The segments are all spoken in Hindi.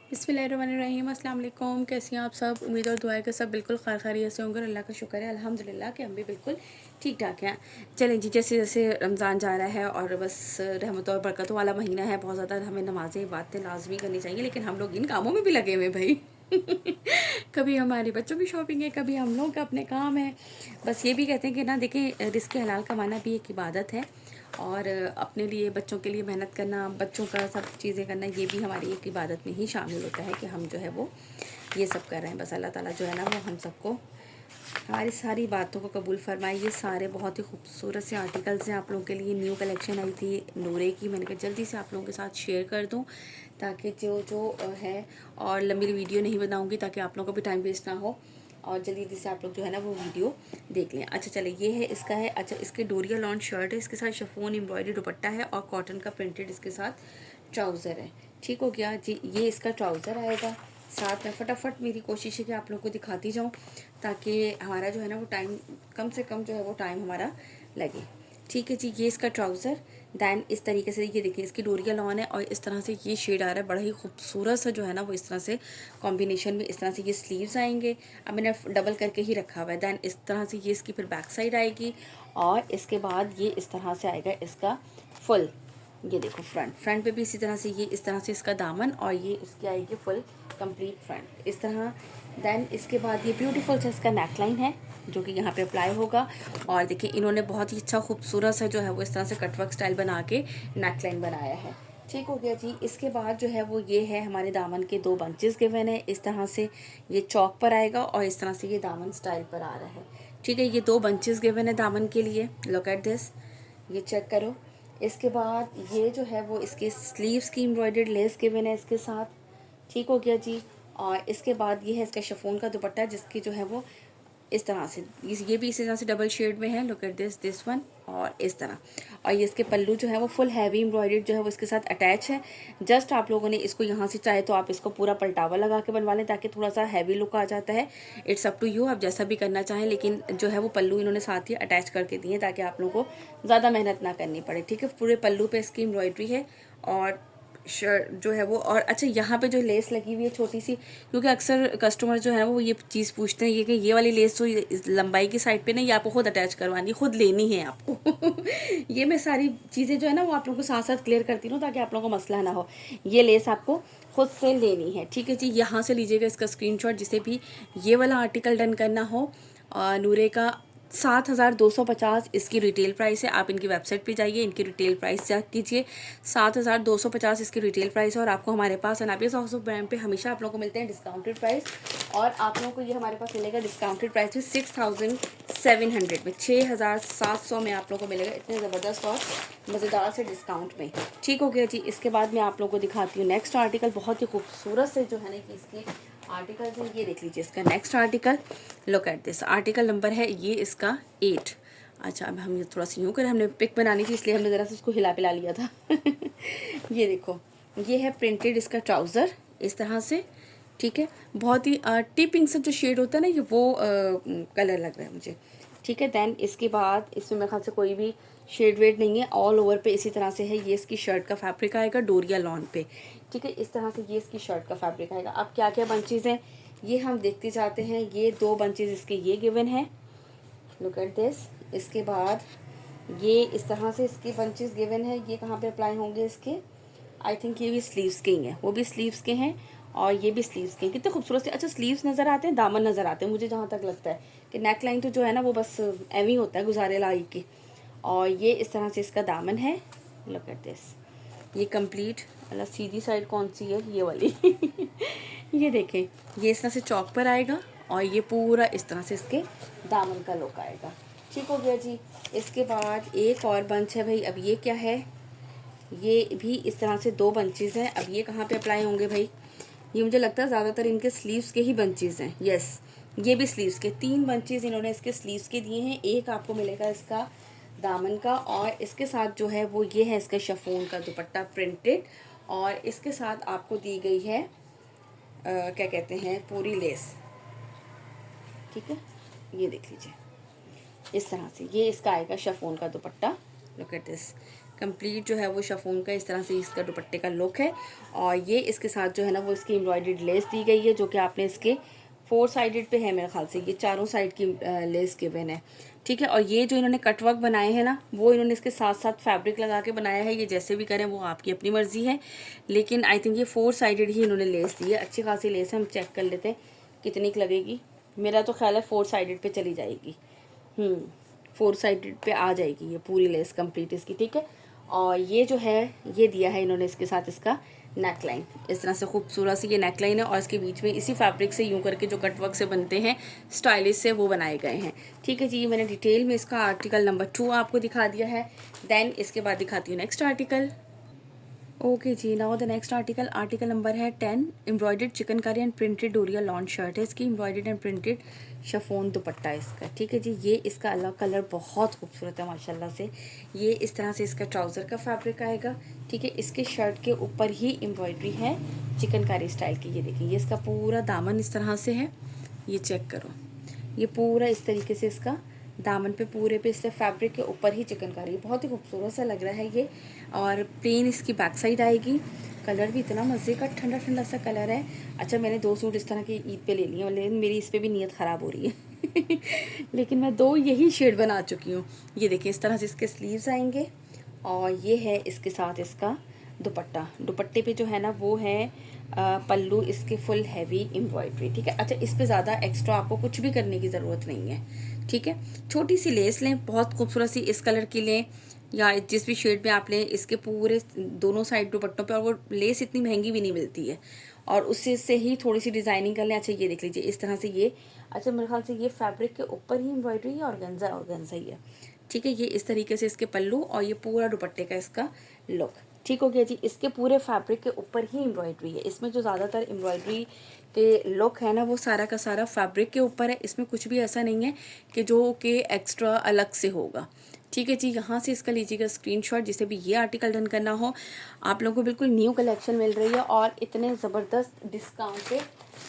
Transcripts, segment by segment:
बिस्मिल्लाहिर्रहमानिर्रहीम, अस्सलाम वालेकुम। कैसी हैं आप सब? उम्मीद और दुआ है कि सब बिल्कुल खैरियत से होंगे। अल्लाह का शुक्र है अल्हम्दुलिल्लाह कि हम भी बिल्कुल ठीक ठाक हैं। चलें जी, जैसे जैसे रमज़ान जा रहा है और बस रहमत और बरकतों वाला महीना है, बहुत ज़्यादा हमें नमाज़ें इबादतें लाजमी करनी चाहिए, लेकिन हम लोग इन कामों में भी लगे हुए हैं भाई। कभी हमारे बच्चों की शॉपिंग है, कभी हम लोग का अपने काम है। बस ये भी कहते हैं कि ना देखें, रिज़्क़ हलाल कमाना भी एक इबादत है और अपने लिए बच्चों के लिए मेहनत करना, बच्चों का सब चीज़ें करना, ये भी हमारी एक इबादत में ही शामिल होता है कि हम जो है वो ये सब कर रहे हैं। बस अल्लाह ताला जो है ना वो हम सबको हमारी सारी बातों को कबूल फरमाए। ये सारे बहुत ही खूबसूरत से आर्टिकल्स हैं आप लोगों के लिए। न्यू कलेक्शन आई थी नूरे की, मैंने कहा जल्दी से आप लोगों के साथ शेयर कर दूं ताकि जो जो है, और लंबी वीडियो नहीं बनाऊंगी ताकि आप लोगों को भी टाइम वेस्ट ना हो और जल्दी जल्दी से आप लोग जो है ना वो वीडियो देख लें। अच्छा चले, ये है इसका है। अच्छा, इसके डोरिया लॉन्च शर्ट है, इसके साथ शिफॉन एम्ब्रॉयडरी दुपट्टा है और कॉटन का प्रिंटेड इसके साथ ट्राउज़र है। ठीक हो गया जी, ये इसका ट्राउज़र आएगा साथ में। फटाफट मेरी कोशिश है कि आप लोगों को दिखाती जाऊँ ताकि हमारा जो है ना वो टाइम कम से कम जो है वो टाइम हमारा लगे। ठीक है जी, ये इसका ट्राउज़र। दैन इस तरीके से ये देखिए इसकी डोरिया लॉन है और इस तरह से ये शेड आ रहा है, बड़ा ही खूबसूरत सा जो है ना वो इस तरह से कॉम्बिनेशन में इस तरह से ये स्लीव्स आएंगे। अब मैंने डबल करके ही रखा हुआ है। दैन इस तरह से ये इसकी फिर बैक साइड आएगी और इसके बाद ये इस तरह से आएगा इसका फुल। ये देखो फ्रंट पे भी इसी तरह से ये इस तरह से इसका दामन और ये इसकी आएगी फुल कंप्लीट फ्रंट इस तरह। देन इसके बाद ये ब्यूटीफुल सा इसका नेकलाइन है जो कि यहाँ पे अप्लाई होगा। और देखिए इन्होंने बहुत ही अच्छा खूबसूरत सा जो है वो इस तरह से कटवर्क स्टाइल बना के नेकलाइन बनाया है। ठीक हो गया जी। इसके बाद जो है वो ये है हमारे दामन के दो बंचेस गिवन है इस तरह से, ये चौक पर आएगा और इस तरह से ये दामन स्टाइल पर आ रहा है। ठीक है, ये दो बंचेस गिवन है दामन के लिए। लुक एट दिस, ये चेक करो। इसके बाद ये जो है वो इसके स्लीव्स की एम्ब्रॉयडर्ड लेस गिवन है इसके साथ। ठीक हो गया जी। और इसके बाद ये है इसका शिफॉन का दुपट्टा जिसकी जो है वो इस तरह से, ये भी इसी तरह से डबल शेड में है। लुक एट दिस वन और इस तरह। और ये इसके पल्लू जो है वो फुल हैवी एम्ब्रॉयडर्ड जो है वो इसके साथ अटैच है। जस्ट आप लोगों ने इसको यहाँ से चाहे तो आप इसको पूरा पलटावा लगा के बनवा लें ताकि थोड़ा सा हैवी लुक आ जाता है। इट्स अप टू यू, आप जैसा भी करना चाहें, लेकिन जो है वो पल्लू इन्होंने साथ ही अटैच करके दिए ताकि आप लोगों को ज़्यादा मेहनत ना करनी पड़े। ठीक है, पूरे पल्लू पे इसकी एम्ब्रॉयडरी है और शर्ट जो है वो। और अच्छा, यहाँ पे जो लेस लगी हुई है छोटी सी, क्योंकि अक्सर कस्टमर जो है वो ये चीज़ पूछते हैं कि ये वाली लेस जो लंबाई की साइड पे ना ये आपको खुद अटैच करवानी, खुद लेनी है आपको। ये मैं सारी चीज़ें जो है ना वो आप लोगों को साथ साथ क्लियर करती हूँ ताकि आप लोगों को मसला ना हो। ये लेस आपको खुद से लेनी है। ठीक है जी, यहाँ से लीजिएगा इसका स्क्रीनशॉट जिसे भी ये वाला आर्टिकल डन करना हो। नूरे का 7,250 इसकी रिटेल प्राइस है। आप इनकी वेबसाइट पे जाइए, इनकी रिटेल प्राइस चेक कीजिए। 7,250 इसकी रिटेल प्राइस है और आपको हमारे पास अनाबिया हाउस ऑफ ब्रांड पे हमेशा आप लोगों को मिलते हैं डिस्काउंटेड प्राइस। और आप लोगों को ये हमारे पास मिलेगा डिस्काउंटेड प्राइस में 6,700 में, 6,700 में आप लोगों को मिलेगा, इतने ज़बरदस्त और मज़ेदार से डिस्काउंट में। ठीक हो गया जी। इसके बाद मैं आप लोगों को दिखाती हूँ नेक्स्ट आर्टिकल, बहुत ही खूबसूरत से जो है ना कि इसकी आर्टिकल है। ये देख लीजिए इसका next article. Look at this, article number है ये इसका 8। अच्छा, अब हम ये थोड़ा सा यूँ करें, हमने पिक बनानी थी इसलिए हमने ज़रा सा उसको हिला पिला लिया था। ये देखो, ये है प्रिंटेड इसका ट्राउज़र इस तरह से। ठीक है, बहुत ही टिपिंग से जो शेड होता है ना ये वो कलर लग रहा है मुझे। ठीक है, दैन इसके बाद इसमें मेरे ख्याल से कोई भी शेड वेड नहीं है, ऑल ओवर पे इसी तरह से है। ये इसकी शर्ट का फैब्रिक आएगा डोरिया लॉन पे। ठीक है, इस तरह से ये इसकी शर्ट का फैब्रिक आएगा। अब क्या क्या बंचेज हैं ये हम देखते जाते हैं। ये दो बंचेज इसके ये गिवन है, लुक एट दिस। इसके बाद ये इस तरह से इसके बंचेस गिवन है। ये कहाँ पे अप्लाई होंगे इसके, आई थिंक ये भी स्लीव्स के ही हैं, वो भी स्लीव्स के हैं और ये भी स्लीव्स के हैं। कितने खूबसूरत से अच्छा स्लीव्स नज़र आते हैं, दामन नज़र आते हैं। मुझे जहाँ तक लगता है कि नेक लाइन तो जो है ना वो बस एवी होता है गुजारे लाई की। और ये इस तरह से इसका दामन है। लुक एट दिस, ये कंप्लीट, अल्लाह सीधी साइड कौन सी है, ये वाली। ये देखें, ये इस तरह से चौक पर आएगा और ये पूरा इस तरह से इसके दामन का लुक आएगा। ठीक हो गया जी। इसके बाद एक और बंच है भाई। अब ये क्या है, ये भी इस तरह से दो बंचेस हैं। अब ये कहाँ पे अप्लाई होंगे भाई, ये मुझे लगता है ज़्यादातर इनके स्लीव्स के ही बंचेस हैं। यस, ये भी स्लीव्स के 3 बंचेस इन्होंने इसके स्लीव्स के दिए हैं। एक आपको मिलेगा इसका दामन का और इसके साथ जो है वो ये है इसका शिफॉन का दुपट्टा प्रिंटेड और इसके साथ आपको दी गई है क्या कहते हैं पूरी लेस। ठीक है, ये देख लीजिए इस तरह से ये इसका आएगा शिफॉन का दुपट्टा। लुक एट दिस, कंप्लीट जो है वो शिफॉन का इस तरह से इसका दुपट्टे का लुक है। और ये इसके साथ जो है ना वो इसकी एम्ब्रॉयडर्ड लेस दी गई है, जो कि आपने इसके 4 साइडेड पे है मेरे ख्याल से, ये चारों साइड की लेस गिवन है, ठीक है। और ये जो इन्होंने कटवर्क बनाए हैं ना, वो इन्होंने इसके साथ साथ फैब्रिक लगा के बनाया है। ये जैसे भी करें वो आपकी अपनी मर्जी है, लेकिन आई थिंक ये 4 साइडेड ही इन्होंने लेस दी है। अच्छी खासी लेस है, हम चेक कर लेते हैं कितनी की लगेगी। मेरा तो ख्याल है 4 साइडेड पे चली जाएगी। 4 साइडेड पे आ जाएगी ये पूरी लेस कंप्लीट इसकी, ठीक है। और ये जो है ये दिया है इन्होंने इसके साथ इसका नेक लाइन, इस तरह से खूबसूरत सी ये नेक लाइन है। और इसके बीच में इसी फैब्रिक से यूं करके जो कटवर्क से बनते हैं स्टाइलिश से, वो बनाए गए हैं, ठीक है जी। मैंने डिटेल में इसका आर्टिकल नंबर 2 आपको दिखा दिया है। देन इसके बाद दिखाती हूँ नेक्स्ट आर्टिकल। ओके जी, now the next article number है 10। Embroidered chikankari and printed doria lawn shirt है इसकी, embroidered and printed chiffon dupatta इसका, ठीक है जी। ये इसका अलग कलर बहुत खूबसूरत है माशाल्लाह से। ये इस तरह से इसका ट्राउज़र का फैब्रिक आएगा, ठीक है। इसके शर्ट के ऊपर ही एम्ब्रॉयडरी है चिकनकारी स्टाइल की। ये देखिए, ये इसका पूरा दामन इस तरह से है, ये चेक करो, ये पूरा इस तरीके से इसका दामन पे पूरे पे इससे फैब्रिक के ऊपर ही चिकनकारी, बहुत ही खूबसूरत सा लग रहा है ये। और प्लेन इसकी बैक साइड आएगी। कलर भी इतना मज़े का ठंडा ठंडा सा कलर है। अच्छा, मैंने 2 सूट इस तरह की ईद पे ले लिए हैं, लेकिन मेरी इस पर भी नीयत ख़राब हो रही है लेकिन मैं 2 यही शेड बना चुकी हूँ। ये देखिए, इस तरह से इसके स्लीव्स आएंगे। और ये है इसके साथ इसका दुपट्टा। दुपट्टे पे जो है ना वो है पल्लू इसके फुल हैवी एम्ब्रॉयडरी, ठीक है। अच्छा, इस पे ज़्यादा एक्स्ट्रा आपको कुछ भी करने की ज़रूरत नहीं है, ठीक है। छोटी सी लेस लें, बहुत खूबसूरत सी इस कलर की लें या जिस भी शेड में आप लें, इसके पूरे दोनों साइड दुपट्टों पे। और वो लेस इतनी महंगी भी नहीं मिलती है, और उससे से ही थोड़ी सी डिज़ाइनिंग कर लें। अच्छा, ये देख लीजिए इस तरह से ये, अच्छा मेरे ख्याल से ये फैब्रिक के ऊपर ही एम्ब्रॉयडरी है, ऑर्गेन्जा ही है, ठीक है। ये इस तरीके से इसके पल्लू और ये पूरा दुपट्टे का इसका लुक, ठीक हो गया जी। इसके पूरे फैब्रिक के ऊपर ही एम्ब्रॉयडरी है। इसमें जो ज़्यादातर एम्ब्रॉयडरी के लुक है ना, वो सारा का सारा फैब्रिक के ऊपर है। इसमें कुछ भी ऐसा नहीं है कि जो कि एक्स्ट्रा अलग से होगा, ठीक है जी। यहाँ से इसका लीजिएगा स्क्रीनशॉट, जिसे भी ये आर्टिकल डन करना हो। आप लोगों को बिल्कुल न्यू कलेक्शन मिल रही है और इतने ज़बरदस्त डिस्काउंटेड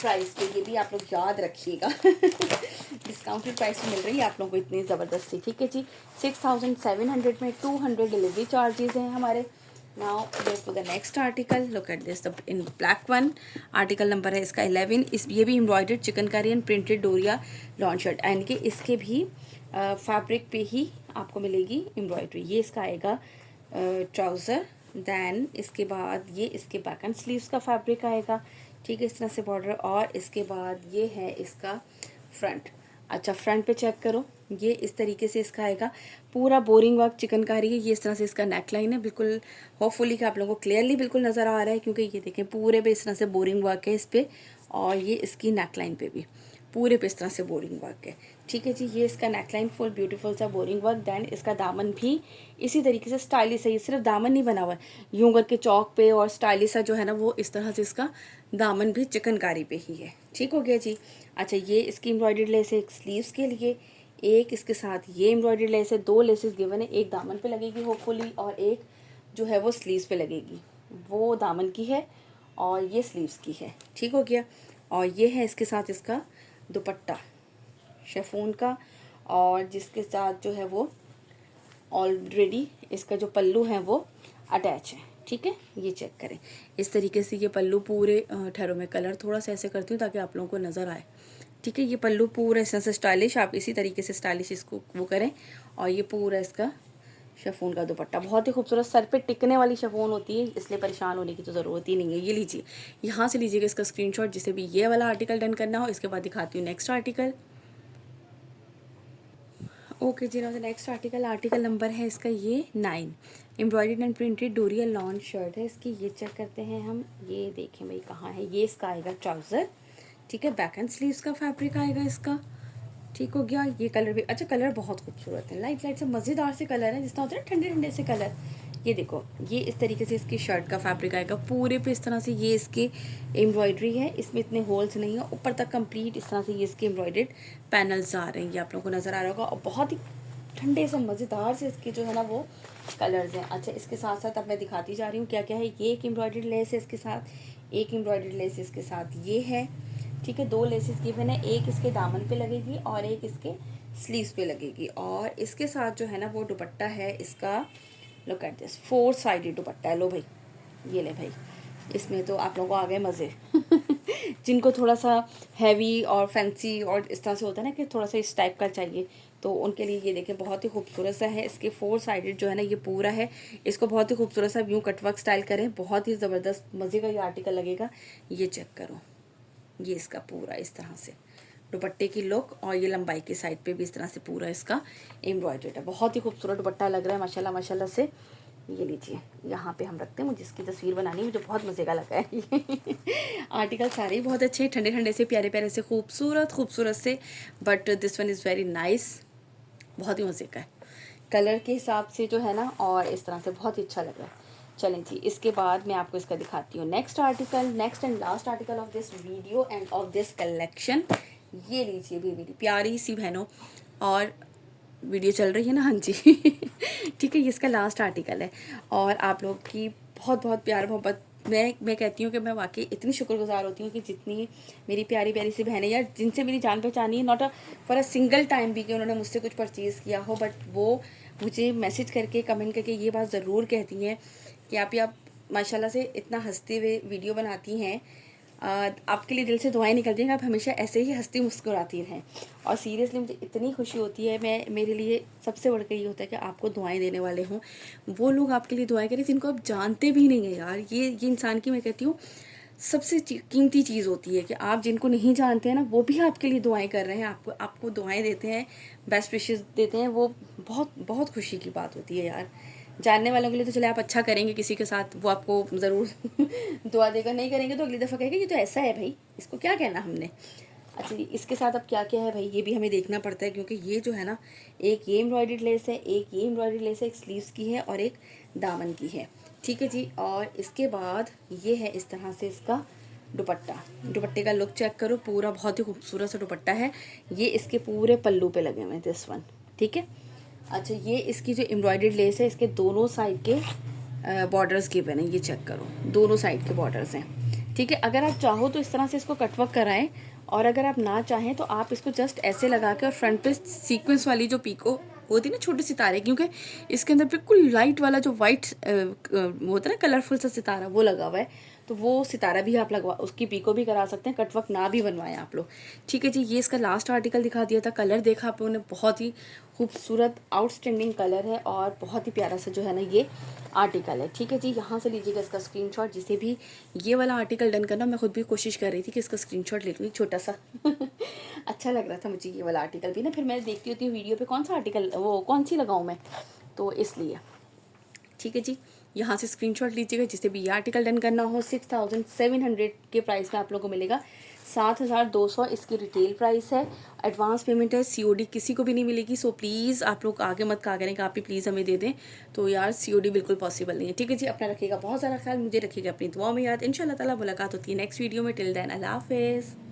प्राइस पे, ये भी आप लोग याद रखिएगा डिस्काउंटेड प्राइस में मिल रही है आप लोगों को इतनी ज़बरदस्ती, ठीक है जी। 6700 में 200 डिलीवरी चार्जेस हैं हमारे। Now let's to the next article, look at this in black one. Article number है इसका 11। इस ये भी embroidered chikankari and printed doria lawn shirt, यानी कि इसके भी फैब्रिक पे ही आपको मिलेगी एम्ब्रॉयडरी। ये इसका आएगा ट्राउज़र। दैन इसके बाद ये इसके बैक एंड स्लीव्स का फैब्रिक आएगा, ठीक है, इस तरह से बॉर्डर। और इसके बाद ये है इसका फ्रंट। अच्छा, फ्रंट पे चेक करो, ये इस तरीके से इसका आएगा पूरा बोरिंग वर्क चिकनकारी है। ये इस तरह से इसका नेक लाइन है, बिल्कुल होपफुली कि आप लोगों को क्लियरली बिल्कुल नज़र आ रहा है, क्योंकि ये देखें पूरे पे इस तरह से बोरिंग वर्क है इस पर। और ये इसकी नेक लाइन पे भी पूरे पे इस तरह से बोरिंग वर्क है, ठीक है जी। ये इसका नेकलाइन फुल ब्यूटीफुल सा बोरिंग वर्क। दैन इसका दामन भी इसी तरीके से स्टाइलिश है। ये सिर्फ दामन नहीं बना हुआ है, यूं करके चौक पे और स्टाइलिश सा जो है ना वो इस तरह से इसका दामन भी चिकनकारी पे ही है, ठीक हो गया जी। अच्छा, ये इसकी एम्ब्रॉयडर्ड लेस है एक स्लीव्स के लिए, एक इसके साथ ये एम्ब्रॉयडर्ड लेस है। 2 लेसेस गिवन है, एक दामन पे लगेगी होपफुली और एक जो है वो स्लीव्स पे लगेगी। वो दामन की है और ये स्लीव्स की है, ठीक हो गया। और ये है इसके साथ इसका दुपट्टा शिफॉन का, और जिसके साथ जो है वो ऑलरेडी इसका जो पल्लू है वो अटैच है, ठीक है। ये चेक करें, इस तरीके से ये पल्लू पूरे ठहरों में कलर थोड़ा सा ऐसे करती हूँ ताकि आप लोगों को नज़र आए, ठीक है। ये पल्लू पूरा इस तरह से स्टाइलिश, आप इसी तरीके से स्टाइलिश इसको वो करें। और ये पूरा इसका शिफॉन का दुपट्टा बहुत ही खूबसूरत, सर पे टिकने वाली शिफॉन होती है, इसलिए परेशान होने की तो ज़रूरत ही नहीं है। ये लीजिए, यहाँ से लीजिएगा इसका स्क्रीनशॉट, जिसे भी ये वाला आर्टिकल डन करना हो। इसके बाद दिखाती हूँ नेक्स्ट आर्टिकल। ओके जी, now the next article number है इसका ये 9। Embroidered and printed doria lawn shirt है इसकी। ये चेक करते हैं हम, ये देखें भाई कहाँ है। ये इसका आएगा ट्राउज़र, ठीक है। बैक एंड स्लीव्स का फैब्रिक आएगा इसका, ठीक हो गया। ये कलर भी, अच्छा कलर बहुत खूबसूरत है, लाइट लाइट से मज़ेदार से कलर है, जिस तरह होता है ठंडे ठंडे से कलर। ये देखो, ये इस तरीके से इसकी शर्ट का फैब्रिक आएगा पूरे पे इस तरह से। ये इसकी एम्ब्रॉयडरी है, इसमें इतने होल्स नहीं है, ऊपर तक कंप्लीट इस तरह से ये इसके एम्ब्रॉयडर्ड पैनल्स आ रहे हैं, ये आप लोगों को नज़र आ रहा होगा। और बहुत ही ठंडे से मज़ेदार से इसके जो है ना वो कलर्स हैं। अच्छा, इसके साथ साथ अब मैं दिखाती जा रही हूँ क्या क्या है। ये एक एम्ब्रॉयडर्ड लेस है इसके साथ, एक एम्ब्रॉयडर्ड लेस इसके साथ ये है, ठीक है। 2 लेसेस गिवन है, एक इसके दामन पे लगेगी और एक इसके स्लीव्स पे लगेगी। और इसके साथ जो है ना वो दुपट्टा है इसका लुक एट दिस, 4 साइडेड दुपट्टा है। लो भाई, ये ले भाई, इसमें तो आप लोगों को आ गए मज़े। जिनको थोड़ा सा हैवी और फैंसी और इस तरह से होता है ना कि थोड़ा सा इस टाइप का चाहिए, तो उनके लिए ये देखें, बहुत ही खूबसूरत सा है। इसके 4 साइडेड जो है ना ये पूरा है। इसको बहुत ही खूबसूरत सा यूँ कटवर्क स्टाइल करें, बहुत ही ज़बरदस्त मज़े का ये आर्टिकल लगेगा। ये चेक करो, ये इसका पूरा इस तरह से दुपट्टे की लुक, और ये लंबाई की साइड पे भी इस तरह से पूरा इसका एम्ब्रॉयडर्ड है। बहुत ही खूबसूरत दुपट्टा लग रहा है माशाल्लाह माशाल्लाह से। ये लीजिए, यहाँ पे हम रखते हैं, मुझे इसकी तस्वीर बनानी है, मुझे बहुत मज़े का लगा है ये। आर्टिकल सारे ही बहुत अच्छे, ठंडे ठंडे से, प्यारे प्यारे से, खूबसूरत खूबसूरत से, but this one is very nice, बहुत ही मज़े का है कलर के हिसाब से जो है ना, और इस तरह से बहुत ही अच्छा लग रहा है। चलें जी, इसके बाद मैं आपको इसका दिखाती हूँ next article, next and last article of this video end of this collection. ये लीजिए भी मेरी प्यारी सी बहनों, और वीडियो चल रही है ना, हाँ जी। ठीक है, ये इसका लास्ट आर्टिकल है, और आप लोग की बहुत बहुत प्यार मोहब्बत, मैं कहती हूँ कि मैं वाकई इतनी शुक्रगुजार होती हूँ कि जितनी मेरी प्यारी प्यारी सी बहनें, या जिनसे मेरी जान पहचानी है, not a for a single time भी कि उन्होंने मुझसे कुछ परचेज़ किया हो, बट वो मुझे मैसेज करके, कमेंट करके ये बात ज़रूर कहती हैं कि आप माशाल्लाह से इतना हंसते हुए वीडियो बनाती हैं, आपके लिए दिल से दुआएं निकलती हैं कि आप हमेशा ऐसे ही हंसती मुस्कुराती रहें। और सीरियसली मुझे इतनी खुशी होती है, मेरे लिए सबसे बढ़कर ये होता है कि आपको दुआएं देने वाले हों वो लोग, आपके लिए दुआएं करें जिनको आप जानते भी नहीं हैं यार। ये इंसान की, मैं कहती हूँ, सबसे कीमती चीज़ होती है कि आप जिनको नहीं जानते हैं ना, वो भी आपके लिए दुआएं कर रहे हैं, आपको दुआएं देते हैं, बेस्ट विशेस देते हैं। वो बहुत बहुत खुशी की बात होती है यार। जानने वालों के लिए तो चले आप अच्छा करेंगे किसी के साथ, वो आपको ज़रूर दुआ देगा, नहीं करेंगे तो अगली दफ़ा कहेगा ये तो ऐसा है भाई, इसको क्या कहना हमने। अच्छा जी, इसके साथ अब क्या क्या है भाई, ये भी हमें देखना पड़ता है, क्योंकि ये जो है ना, एक ये एम्ब्रॉयडर्ड लेस है, एक ये एम्ब्रॉयडर्ड लेस है, एक स्लीव्स की है और एक दामन की है। ठीक है जी, और इसके बाद ये है इस तरह से इसका दुपट्टा। दुपट्टे का लुक चेक करो, पूरा बहुत ही खूबसूरत सा दुपट्टा है। ये इसके पूरे पल्लू पे लगे हुए हैं, दिस वन। ठीक है, अच्छा, ये इसकी जो एम्ब्रॉयडर्ड लेस है, इसके दोनों साइड के बॉर्डर्स गिवन हैं, ये चेक करो, दोनों साइड के बॉर्डर्स हैं। ठीक है, अगर आप चाहो तो इस तरह से इसको कटवर्क कराएं, और अगर आप ना चाहें तो आप इसको जस्ट ऐसे लगा के, और फ्रंट पे सीक्वेंस वाली जो पीको होती है ना, छोटे सितारे, क्योंकि इसके अंदर बिल्कुल लाइट वाला जो वाइट होता है ना, कलरफुल सा सितारा, वो लगा हुआ है, तो वो सितारा भी आप लगवा, उसकी पीको भी करा सकते हैं, कटवर्क ना भी बनवाएं आप लोग। ठीक है जी, ये इसका लास्ट आर्टिकल दिखा दिया था। कलर देखा आप लोगों ने, बहुत ही खूबसूरत आउटस्टैंडिंग कलर है, और बहुत ही प्यारा सा जो है ना ये आर्टिकल है। ठीक है जी, यहाँ से लीजिएगा इसका स्क्रीनशॉट। जिसे भी ये वाला आर्टिकल डन करना, मैं खुद भी कोशिश कर रही थी कि इसका स्क्रीनशॉट ले लूँ, छोटा सा। अच्छा लग रहा था मुझे ये वाला आर्टिकल भी ना, फिर मैं देखती होती हूँ वीडियो पे कौन सा आर्टिकल, वो कौन सी लगाऊँ मैं, तो इसलिए। ठीक है जी, यहाँ से स्क्रीनशॉट लीजिएगा। जिसे भी ये आर्टिकल डन करना हो, 6700 के प्राइस में आप लोगों को मिलेगा। 7200 इसकी रिटेल प्राइस है। एडवांस पेमेंट है, सीओडी किसी को भी नहीं मिलेगी। सो प्लीज़ आप लोग आगे मत कहा करें कि आप भी प्लीज़ हमें दे दें, तो यार सीओडी बिल्कुल पॉसिबल नहीं है। ठीक है जी, अपना रखिएगा बहुत सारा ख्याल, मुझे रखिएगा अपनी दुआ में याद। इंशाल्लाह ताला मुलाकात होती है नेक्स्ट वीडियो में। टिल देन अल्लाह हाफिज़।